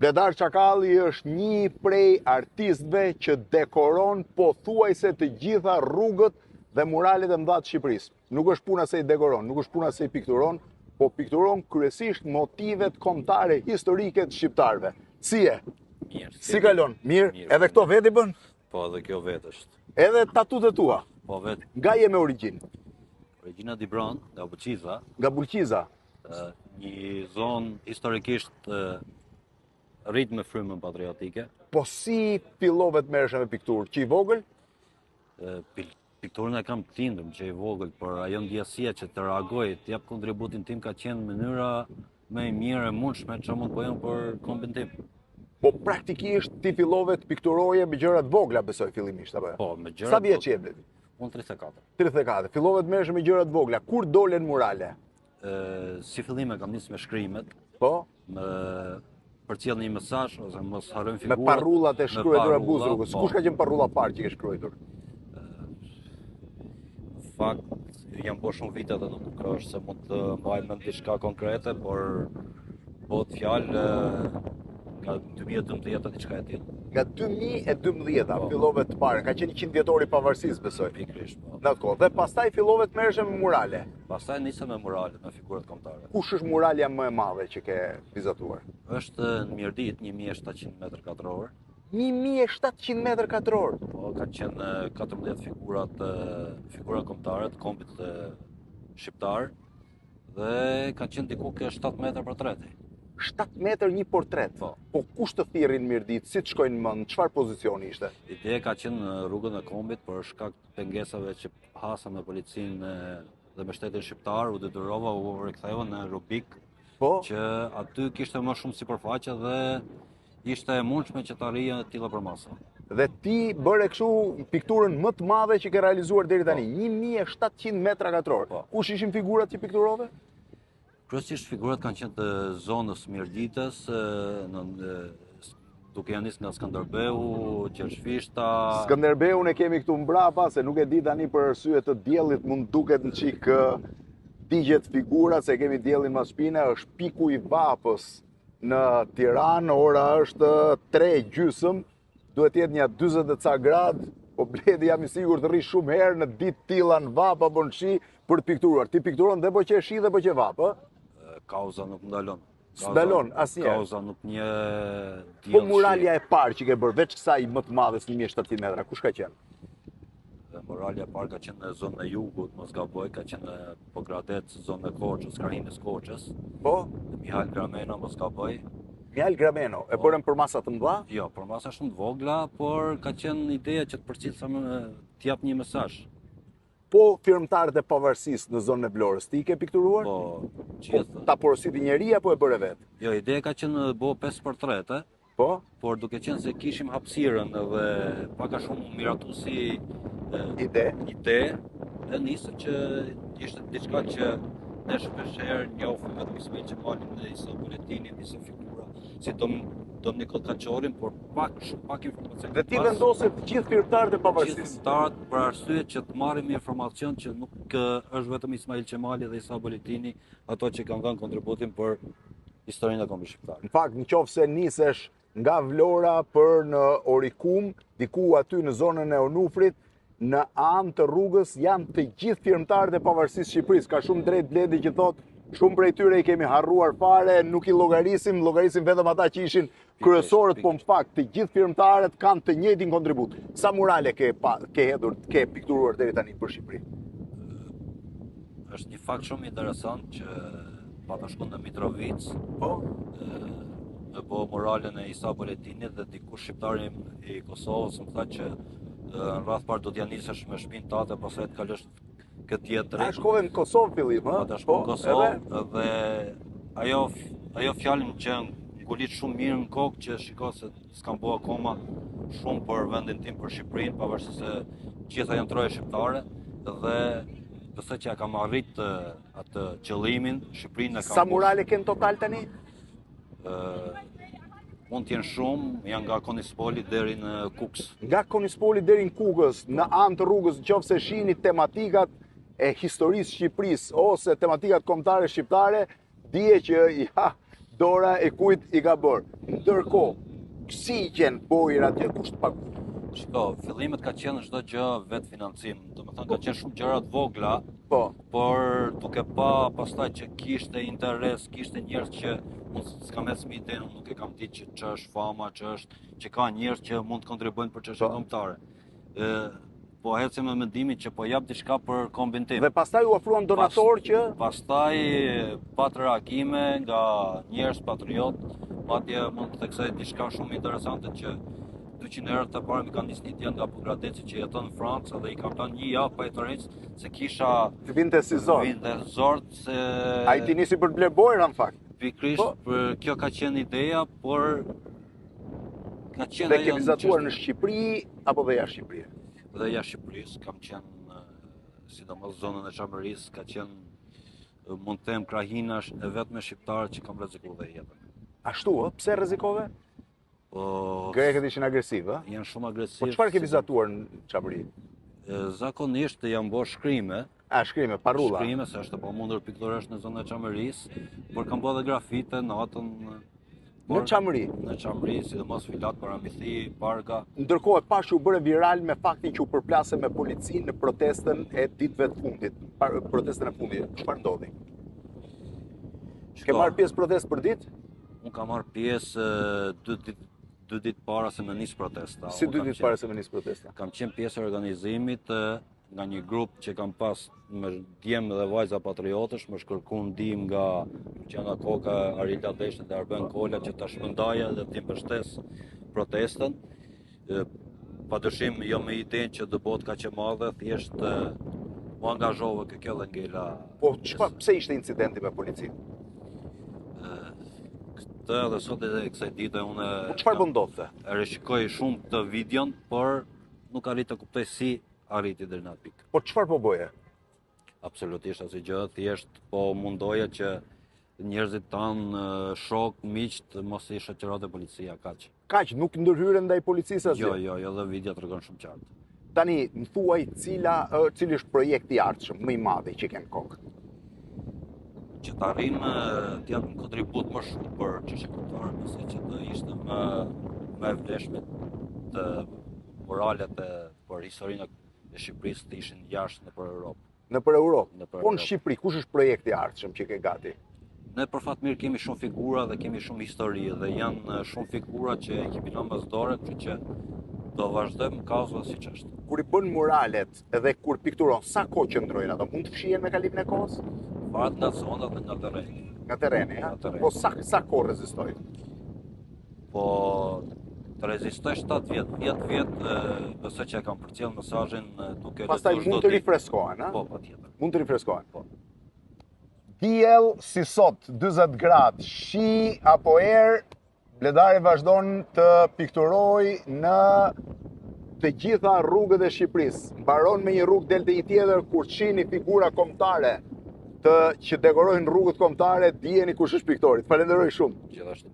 Bledar Çakalli është një prej artistëve që dekoron pothuajse të gjitha rrugët dhe muralet e mëdha të Shqipërisë. Nuk është puna se i dekoron, nuk është puna se i pikturon, po pikturon kryesisht motivet kombëtare historike të shqiptarëve. Si e? Mirë. Si kalon? Mirë. Edhe këto vetë i bën? Po, edhe kjo vetë është. Edhe tatut e tua? Po, vetë. Nga je me origjinë? Origjina Dibron, nga Bulqiza. Nga Bulqiza? Një zonë historikisht rrit me frymën patriotike. Po si fillove të merreshe me pikturë? Që i vogël? Pikturën e kam të lindëm që i vogël, por ajo ndjesia që të reagoj, të jap kontributin tim ka qenë mënyra më e mirë e mundshme që mund bëjmë për kombin tim. Po praktikisht ti fillove të pikturoje me gjëra të vogla, besoj fillimisht apo? Po, me gjëra. Sa vjeç je bledi? Unë 34. 34. Fillove të merresh me gjëra të vogla. Kur dolen murale? Si fillim e kam nisë me shkrimet. Po? Me përcjell një mesazh ose mos harrojmë figura. Me parrullat e shkruara buzrugës. Kush ka qenë parrulla parë që ke shkruar? Fakt, jam po shumë vite dhe nuk është se mund të mbaj mend diçka konkrete, por po të fjalë nga 2012 diçka e tillë. Nga 2012 fillove të parë, ka qenë 100 vjetori i pavarësisë, besoj. Pikërisht, po. Në atë kohë. Dhe pastaj fillove të merreshe me murale. Pastaj nisem me murale, me figurat kombëtare. Kush është muralja më e madhe që ke vizatuar? Është në Mirdit, 1700 m2. 1700 m2. Po, ka qenë 14 figura kombëtare të kombit shqiptar dhe ka qenë diku ke 7 metra portreti. 7 metër një portret. Po kush të thirrin Mirdit, si të shkojnë mend, çfarë pozicioni ishte? Ideja ka qenë në rrugën e kombit për shkak të pengesave që hasën me policinë dhe me shtetin shqiptar, u detyrova u riktheva në Rubik, që aty kishte më shumë sipërfaqe dhe ishte e mundshme që të arrije të tilla përmasa. Dhe ti bëre kështu pikturën më të madhe që ke realizuar deri tani, 1700 m2. Kush ishin figurat që pikturove? Kryesisht figurat kanë qenë të zonës Mirditës, duke janë nisë nga Skënderbeu, Gjergjfishta. Skënderbeun e kemi këtu mbrapa, se nuk e di tani për arsye të diellit mund duket në çik digjet figurat, se kemi diellin mas shpine, është piku i Vapës në Tiranë, ora është 3:30, duhet jetë një 40 ca gradë, po bledi jam i sigurt të rri shumë herë në ditë tilla në Vap apo në shi për të pikturuar. Ti pikturon dhe po që shi dhe po që Vap, ë? Kauza nuk ndalon. S'ndalon asnjëherë. Kauza nuk një diell. Po muralja e parë që ke bërë veç kësaj më të madhe se 1700 metra, kush ka qenë? Muralja e parë ka qenë në zonën e jugut, mos gaboj, ka qenë në Pogradet, zonën e Korçës, krahinës Korçës. Po? Mihail Grameno, mos gaboj. Mihail Grameno, e bërën për masa të mëdha? Jo, për masa shumë të vogla, por ka qenë ideja që të përcjellë të jap një mesazh. Po firmtarët e pavarësisë në zonën e Vlorës, ti i ke pikturuar? Po, gjithë. Ta porositi njeri apo e bëre vetë? Jo, ideja ka qenë bëu 5 portrete. Po? Por duke qenë se kishim hapësirën dhe pak a shumë miratu si ide, e nisë që ishte diçka që ne shpeshherë njohim vetëm Ismail Qemalin dhe Isa Buletinin, disa figura, si Dom Nikol Kaçorin, por pak informacion. Dhe ti vendose të gjithë firmtarët e pavarësisë? Gjithë firmtarët për arsye që të marrim informacion që nuk është vetëm Ismail Qemali dhe Isa Buletini ato që kanë dhënë kontributin për historinë e kombit shqiptar. Në fakt, nëse nisesh nga Vlora për në Orikum, diku aty në zonën e Onufrit, në anë të rrugës janë të gjithë firmtarët e pavarësisë Shqipërisë. Ka shumë drejt bledi që thotë, shumë prej tyre i kemi harruar fare, nuk i llogarisim vetëm ata që ishin kryesorët, po në fakt të gjithë firmtarët kanë të njëjtin kontribut. Sa murale ke hedhur, ke pikturuar deri tani për Shqipëri? Është një fakt shumë interesant që pata shkon në Mitrovic, në bo moralen e Isa Buletinit dhe dikush shqiptari i Kosovës më tha që në rrath parë do t'ja nisesh me shpinë tate, pastaj të kalosh këtë tjetër. A shkove në Kosovë fillim, ë? Po, shkove në Kosovë dhe ajo fjalën që ngulit shumë mirë në kokë që shiko se s'kam bo akoma shumë për vendin tim, për Shqipërinë, pavarësisht se gjitha janë troje shqiptare dhe besoj që ja kam arrit atë qëllimin, Shqipërinë e kam. Sa murale ke në total tani? Mund t'jenë shumë, janë nga Konispoli deri në Kukës. Nga Konispoli deri në Kukës, në anë të rrugës, nëse shihni tematikat e historisë Shqipërisë ose tematikat kombëtare shqiptare, dije që dora e kujt i ka bërë. Ndërkohë, si i qenë bojër atje, kush të pagu? Shiko, fillimet ka qenë çdo gjë vetë financim. Do të thonë ka qenë shumë gjëra të vogla, Po. por duke pa pastaj që kishte interes, kishte njerëz që unë s'kam ecë me idenë, unë nuk e kam ditë që është fama, që ka njerëz që mund të kontribuojnë për çështje kombëtare. Po ecëm me mendimin që po jap diçka për kombin tim. Dhe pastaj u ofruan donator që Pastaj pat reagime nga njerëz patriot, madje mund të theksoj diçka shumë interesante që 200 euro të parë mi kanë nisë një djalë nga Bogradeci që jeton në Francë dhe i kam thënë një javë pa i tërheqë se kisha vinte si zor. Vinte zor se ai ti nisi për ble bojra në fakt. Pikrisht për kjo ka qenë ideja, por ka qenë dhe ke vizatuar në Shqipëri apo dhe jashtë Shqipërisë? Dhe jashtë Shqipërisë, kam qenë sidomos zonën e Çamërisë, ka qenë mund të them krahinash e vetme shqiptare që kam rrezikuar dhe jetën. Ashtu, pse rrezikove? Po grekët ishin agresiv, ë? Janë shumë agresiv. Po çfarë ke vizatuar në Çamëri? Zakonisht jam bërë shkrime. Shkrime, parrulla. Shkrime, se është po mundur piktoresht në zonën e Çamërisë, por kam bërë dhe grafite natën në Çamëri. Në Çamëri, sidomos filat Paramithi, parka. Ndërkohë pash u bëre viral me faktin që u përplase me policinë në protestën e ditëve të fundit, protestën e fundit. Çfarë ndodhi? Ke marrë pjesë protestë për ditë? Unë kam marrë pjesë 2 ditë para se më nis protesta. Si 2 ditë para se më nis protesta? Kam qenë pjesë e organizimit nga një grup që kam pas me djemë dhe vajza patriotësh, më shkërku ndihmë nga Luciana Koka, Arila Deshte dhe Arben Kola që ta shpëndaja dhe të mbështes protestën. Padyshim jo me idenë që dëbot ka që madhe, thjesht u angazhova kjo dhe ngela. Po pse ishte incidenti me policinë? Këtë edhe sot edhe kësaj dite unë çfarë po ndodhte? E rishikoj shumë të videon, por nuk arrit të kuptoj si arriti deri në atë pikë. Po çfarë po bëje? Absolutisht asgjë gjë, thjesht po mundoja që njerëzit tanë, shok, miq, mos i shoqërote policia kaq. Kaq, nuk ndërhyre ndaj policisë asgjë? Jo, edhe video tregon shumë qartë. Tani, më thuaj cili është projekti i ardhshëm më i madh që ken kokë? Që të arrijmë të japim kontribut më shumë për çështje kombëtare, pse që të ishte më e vlefshme të moralet për historinë e Shqipërisë të ishin jashtë nëpër Europë. Nëpër Europë? Po në Shqipëri, kush është projekti i ardhshëm që ke gati? Ne për fat mirë kemi shumë figura dhe kemi shumë histori dhe janë shumë figura që e kemi ambasadore, kështu që do vazhdojmë kauzën siç është. Kur i bën muralet edhe kur pikturon, sa kohë qëndrojnë ato? Mund të fshihen me kalimin e kohës? Varet nga zona dhe nga terreni. Nga terreni, ha? Po sa kohë rezistojnë? Po të rezistoj 7 vjet, 10 vjet, besoj që e kam përcjell mesazhin duke pastaj mund të rifreskohen, ha? Po, patjetër. Mund të rifreskohen. Po. Diell si sot, 40 gradë, shi apo erë, Bledari vazhdon të pikturoj në të gjitha rrugët e Shqipërisë. Mbaron me një rrugë del të një tjetër, kur shihni figura kombëtare që dekorojnë rrugët kombëtare, dijeni kush është piktori. Falenderoj shumë. Gjithashtu.